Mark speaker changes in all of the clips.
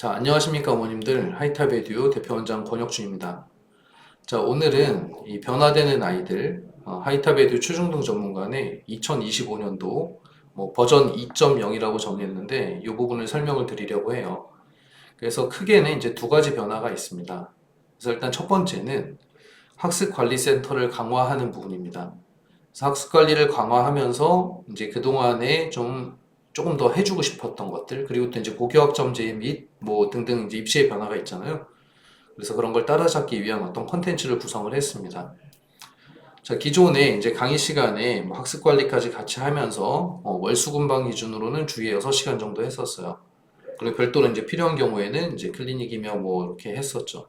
Speaker 1: 자, 안녕하십니까, 어머님들. 하이탑에듀 대표원장 권혁준입니다. 자, 오늘은 이 변화되는 아이들, 하이탑에듀 최중등 전문가의 2025년도 버전 2.0이라고 정했는데, 이 부분을 설명을 드리려고 해요. 그래서 크게는 이제 두 가지 변화가 있습니다. 그래서 일단 첫 번째는 학습관리센터를 강화하는 부분입니다. 그래서 학습관리를 강화하면서 이제 그동안에 조금 더 해주고 싶었던 것들, 그리고 또 이제 고교학점제 및 등등 이제 입시의 변화가 있잖아요. 그래서 그런 걸 따라잡기 위한 어떤 컨텐츠를 구성을 했습니다. 자, 기존에 이제 강의 시간에 학습 관리까지 같이 하면서 월수금방 기준으로는 주에 6시간 정도 했었어요. 그리고 별도로 이제 필요한 경우에는 이제 클리닉이며 이렇게 했었죠.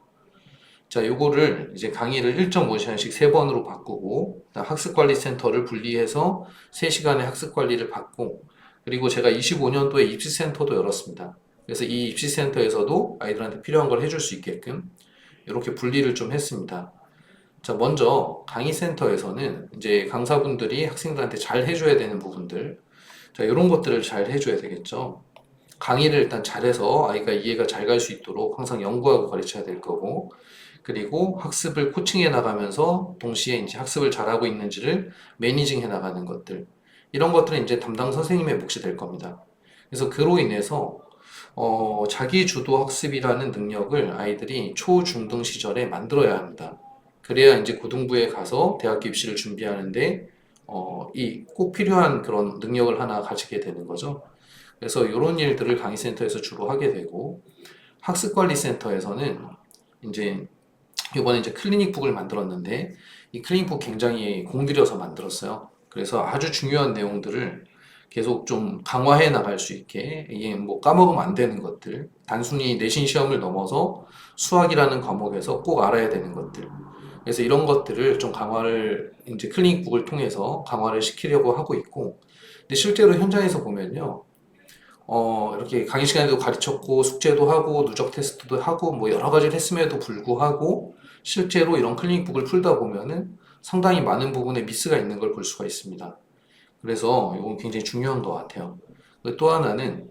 Speaker 1: 자, 요거를 이제 강의를 1.5시간씩 3번으로 바꾸고, 학습관리센터를 분리해서 3시간의 학습관리를 받고, 그리고 제가 25년도에 입시센터도 열었습니다. 그래서 이 입시센터에서도 아이들한테 필요한 걸 해줄 수 있게끔 이렇게 분리를 좀 했습니다. 자, 먼저 강의센터에서는 이제 강사분들이 학생들한테 잘 해줘야 되는 부분들, 자, 이런 것들을 잘 해줘야 되겠죠. 강의를 일단 잘해서 아이가 이해가 잘 갈 수 있도록 항상 연구하고 가르쳐야 될 거고, 그리고 학습을 코칭해 나가면서 동시에 이제 학습을 잘하고 있는지를 매니징 해 나가는 것들. 이런 것들은 이제 담당 선생님의 몫이 될 겁니다. 그래서 그로 인해서 자기 주도 학습이라는 능력을 아이들이 초, 중등 시절에 만들어야 합니다. 그래야 이제 고등부에 가서 대학교 입시를 준비하는데 이 꼭 필요한 그런 능력을 하나 가지게 되는 거죠. 그래서 이런 일들을 강의센터에서 주로 하게 되고, 학습관리센터에서는 이제 이번에 이제 클리닉북을 만들었는데, 이 클리닉북 굉장히 공들여서 만들었어요. 그래서 아주 중요한 내용들을 계속 좀 강화해 나갈 수 있게, 이게 까먹으면 안 되는 것들, 단순히 내신 시험을 넘어서 수학이라는 과목에서 꼭 알아야 되는 것들. 그래서 이런 것들을 좀 강화를 이제 클리닉북을 통해서 강화를 시키려고 하고 있고, 근데 실제로 현장에서 보면요. 이렇게 강의 시간에도 가르쳤고, 숙제도 하고, 누적 테스트도 하고, 여러 가지를 했음에도 불구하고, 실제로 이런 클리닉북을 풀다 보면은 상당히 많은 부분에 미스가 있는 걸 볼 수가 있습니다. 그래서 이건 굉장히 중요한 것 같아요. 또 하나는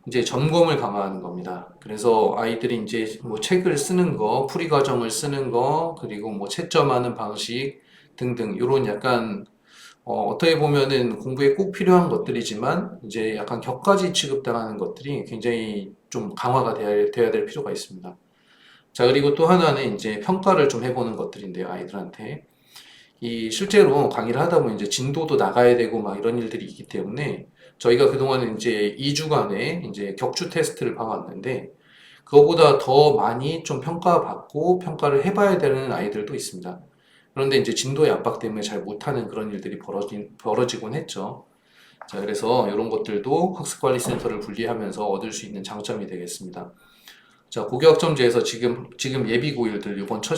Speaker 1: 이제 점검을 강화하는 겁니다. 그래서 아이들이 이제 책을 쓰는 거, 풀이 과정을 쓰는 거, 그리고 채점하는 방식 등등, 이런 약간 어떻게 보면은 공부에 꼭 필요한 것들이지만 이제 약간 격가지 취급당하는 것들이 굉장히 좀 강화가 돼야 될 필요가 있습니다. 자, 그리고 또 하나는 이제 평가를 좀 해보는 것들인데요, 아이들한테. 이 실제로 강의를 하다 보면 이제 진도도 나가야 되고 이런 일들이 있기 때문에 저희가 그동안은 이제 2주간의 이제 격추 테스트를 봐왔는데, 그거보다 더 많이 좀 평가받고 평가를 해봐야 되는 아이들도 있습니다. 그런데 이제 진도의 압박 때문에 잘 못하는 그런 일들이 벌어지곤 했죠. 자, 그래서 이런 것들도 학습관리센터를 분리하면서 얻을 수 있는 장점이 되겠습니다. 자, 고교학점제에서 지금 예비고일들 이번 첫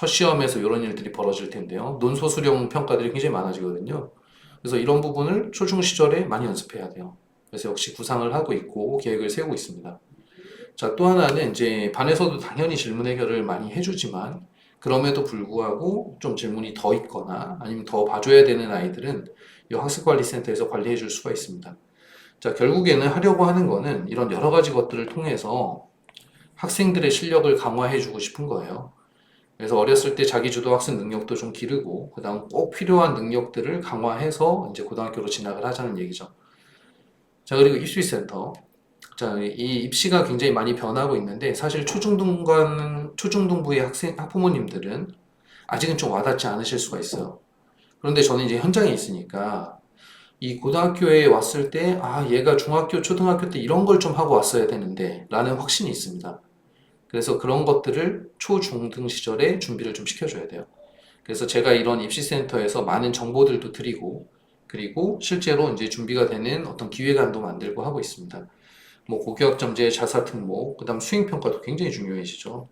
Speaker 1: 시험에서 이런 일들이 벌어질 텐데요. 논소 수령 평가들이 굉장히 많아지거든요. 그래서 이런 부분을 초중 시절에 많이 연습해야 돼요. 그래서 역시 구상을 하고 있고 계획을 세우고 있습니다. 자, 또 하나는 이제 반에서도 당연히 질문 해결을 많이 해주지만 그럼에도 불구하고 좀 질문이 더 있거나 아니면 더 봐줘야 되는 아이들은 이 학습관리센터에서 관리해 줄 수가 있습니다. 자, 결국에는 하려고 하는 거는 이런 여러 가지 것들을 통해서 학생들의 실력을 강화해 주고 싶은 거예요. 그래서 어렸을 때 자기주도 학습 능력도 좀 기르고, 그 다음 꼭 필요한 능력들을 강화해서 이제 고등학교로 진학을 하자는 얘기죠. 자, 그리고 입시센터. 자, 이 입시가 굉장히 많이 변하고 있는데, 사실 초중등부의 학부모님들은 아직은 좀 와닿지 않으실 수가 있어요. 그런데 저는 이제 현장에 있으니까, 이 고등학교에 왔을 때, 얘가 중학교, 초등학교 때 이런 걸 좀 하고 왔어야 되는데, 라는 확신이 있습니다. 그래서 그런 것들을 초중등 시절에 준비를 좀 시켜줘야 돼요. 그래서 제가 이런 입시센터에서 많은 정보들도 드리고, 그리고 실제로 이제 준비가 되는 어떤 기획안도 만들고 하고 있습니다. 고교학점제, 자사특목, 그 다음 수행평가도 굉장히 중요해지죠.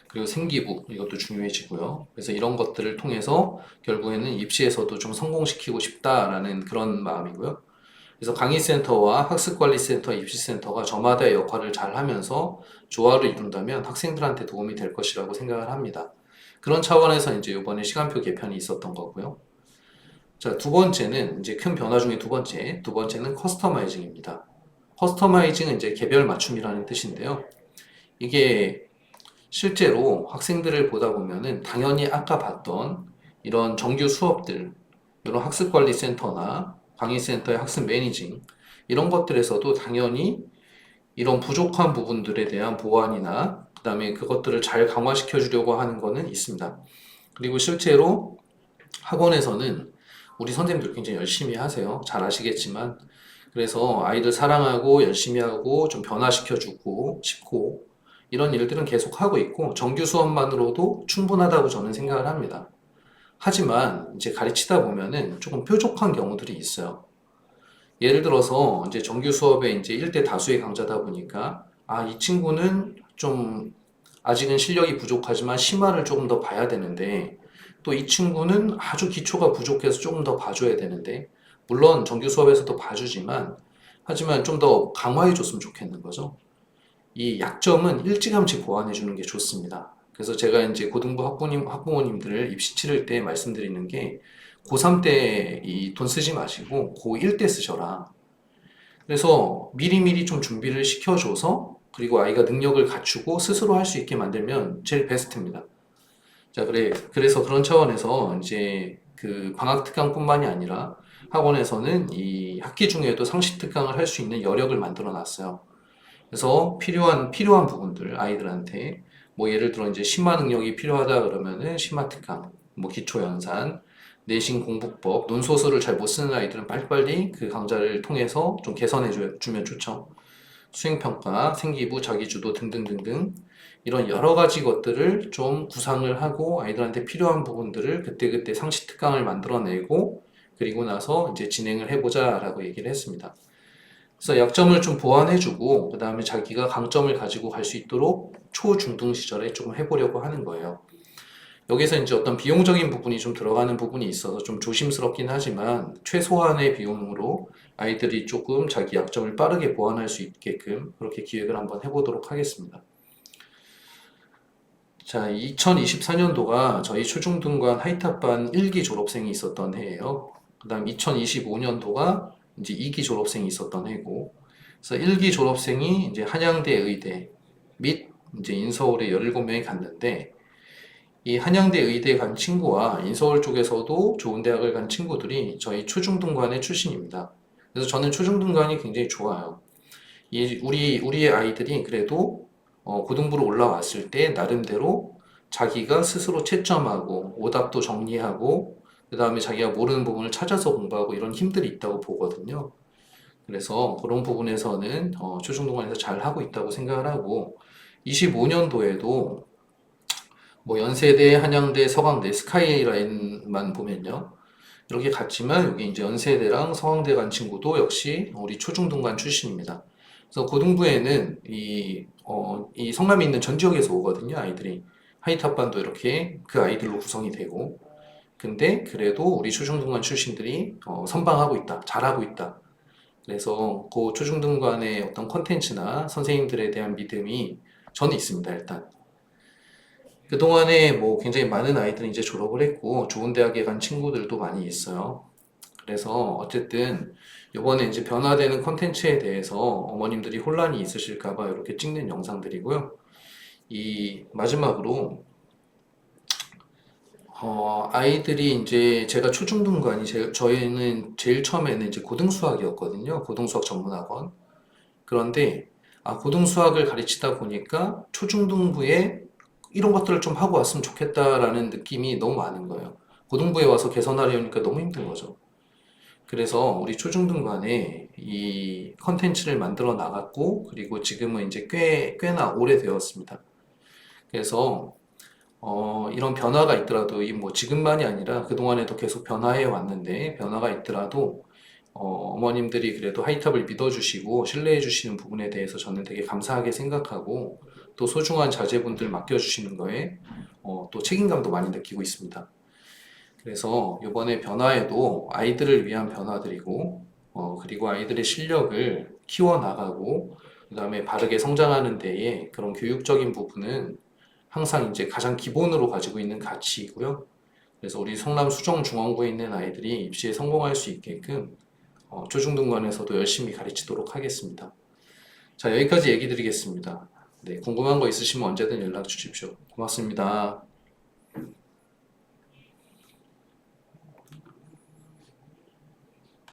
Speaker 1: 그리고 생기부, 이것도 중요해지고요. 그래서 이런 것들을 통해서 결국에는 입시에서도 좀 성공시키고 싶다라는 그런 마음이고요. 그래서 강의센터와 학습관리센터, 입시센터가 저마다의 역할을 잘 하면서 조화를 이룬다면 학생들한테 도움이 될 것이라고 생각을 합니다. 그런 차원에서 이제 이번에 시간표 개편이 있었던 거고요. 자, 두 번째는 이제 큰 변화 중에 두 번째는 커스터마이징입니다. 커스터마이징은 이제 개별 맞춤이라는 뜻인데요. 이게 실제로 학생들을 보다 보면은 당연히 아까 봤던 이런 정규 수업들, 이런 학습관리센터나 강의센터의 학습 매니징, 이런 것들에서도 당연히 이런 부족한 부분들에 대한 보완이나 그다음에 그것들을 잘 강화시켜 주려고 하는 거는 있습니다. 그리고 실제로 학원에서는 우리 선생님들 굉장히 열심히 하세요. 잘 아시겠지만. 그래서 아이들 사랑하고 열심히 하고 좀 변화시켜 주고 싶고 이런 일들은 계속 하고 있고 정규 수업만으로도 충분하다고 저는 생각을 합니다. 하지만 이제 가르치다 보면은 조금 뾰족한 경우들이 있어요. 예를 들어서 이제 정규 수업에 이제 1대 다수의 강좌다 보니까 아, 이 친구는 좀 아직은 실력이 부족하지만 심화를 조금 더 봐야 되는데 또 이 친구는 아주 기초가 부족해서 조금 더 봐줘야 되는데 물론 정규 수업에서도 봐주지만 하지만 좀 더 강화해 줬으면 좋겠는 거죠. 이 약점은 일찌감치 보완해 주는 게 좋습니다. 그래서 제가 이제 고등부 학부모님들을 입시 치를 때 말씀드리는 게 고3 때 이 돈 쓰지 마시고 고1 때 쓰셔라. 그래서 미리미리 좀 준비를 시켜줘서 그리고 아이가 능력을 갖추고 스스로 할 수 있게 만들면 제일 베스트입니다. 자, 그래서 그런 차원에서 이제 그 방학 특강뿐만이 아니라 학원에서는 이 학기 중에도 상시 특강을 할 수 있는 여력을 만들어 놨어요. 그래서 필요한 부분들 아이들한테 뭐 예를 들어 이제 심화 능력이 필요하다 그러면은 심화 특강, 뭐 기초 연산, 내신 공부법, 논소설을 잘 못 쓰는 아이들은 빨리빨리 그 강좌를 통해서 좀 주면 좋죠. 수행평가, 생기부, 자기주도 등등등등 이런 여러 가지 것들을 좀 구상을 하고 아이들한테 필요한 부분들을 그때그때 상시 특강을 만들어내고 그리고 나서 이제 진행을 해보자라고 얘기를 했습니다. 그래서 약점을 좀 보완해주고 그 다음에 자기가 강점을 가지고 갈 수 있도록 초중등 시절에 조금 해보려고 하는 거예요. 여기서 이제 어떤 비용적인 부분이 좀 들어가는 부분이 있어서 좀 조심스럽긴 하지만 최소한의 비용으로 아이들이 조금 자기 약점을 빠르게 보완할 수 있게끔 그렇게 기획을 한번 해보도록 하겠습니다. 자, 2024년도가 저희 초중등관 하이탑반 1기 졸업생이 있었던 해예요. 그 다음 2025년도가 이제 2기 졸업생이 있었던 해고, 그래서 1기 졸업생이 이제 한양대 의대 및 이제 인서울에 17명이 갔는데, 이 한양대 의대 간 친구와 인서울 쪽에서도 좋은 대학을 간 친구들이 저희 초중등관의 출신입니다. 그래서 저는 초중등관이 굉장히 좋아요. 우리의 아이들이 그래도 고등부로 올라왔을 때 나름대로 자기가 스스로 채점하고 오답도 정리하고 그 다음에 자기가 모르는 부분을 찾아서 공부하고 이런 힘들이 있다고 보거든요. 그래서 그런 부분에서는 초중등관에서 잘 하고 있다고 생각을 하고 25년도에도 뭐 연세대, 한양대, 서강대, 스카이라인만 보면요. 이렇게 갔지만 여기 이제 연세대랑 서강대 간 친구도 역시 우리 초중등관 출신입니다. 그래서 고등부에는 이 성남에 있는 전 지역에서 오거든요, 아이들이. 하이탑반도 이렇게 그 아이들로 구성이 되고. 근데 그래도 우리 초중등관 출신들이 선방하고 있다, 잘하고 있다. 그래서 그 초중등관의 어떤 컨텐츠나 선생님들에 대한 믿음이 저는 있습니다, 일단. 그동안에 뭐 굉장히 많은 아이들이 이제 졸업을 했고 좋은 대학에 간 친구들도 많이 있어요. 그래서 어쨌든 이번에 이제 변화되는 컨텐츠에 대해서 어머님들이 혼란이 있으실까 봐 이렇게 찍는 영상들이고요. 이 마지막으로 아이들이 이제 제가 초중등관이 저희는 제일 처음에는 이제 고등수학이었거든요. 고등수학 전문학원. 그런데 고등수학을 가르치다 보니까 초중등부에 이런 것들을 좀 하고 왔으면 좋겠다라는 느낌이 너무 많은 거예요. 고등부에 와서 개선하려니까 너무 힘든 거죠. 그래서 우리 초중등반에 이 컨텐츠를 만들어 나갔고, 그리고 지금은 이제 꽤나 오래되었습니다. 그래서, 이런 변화가 있더라도, 이 뭐 지금만이 아니라 그동안에도 계속 변화해 왔는데, 변화가 있더라도, 어머님들이 그래도 하이탑을 믿어주시고 신뢰해 주시는 부분에 대해서 저는 되게 감사하게 생각하고, 또 소중한 자제분들 맡겨주시는 거에, 또 책임감도 많이 느끼고 있습니다. 그래서 이번에 변화에도 아이들을 위한 변화들이고, 그리고 아이들의 실력을 키워나가고, 그 다음에 바르게 성장하는 데에 그런 교육적인 부분은 항상 이제 가장 기본으로 가지고 있는 가치이고요. 그래서 우리 성남 수정중앙구에 있는 아이들이 입시에 성공할 수 있게끔 초중등관에서도 열심히 가르치도록 하겠습니다. 자, 여기까지 얘기 드리겠습니다. 네, 궁금한 거 있으시면 언제든 연락 주십시오. 고맙습니다.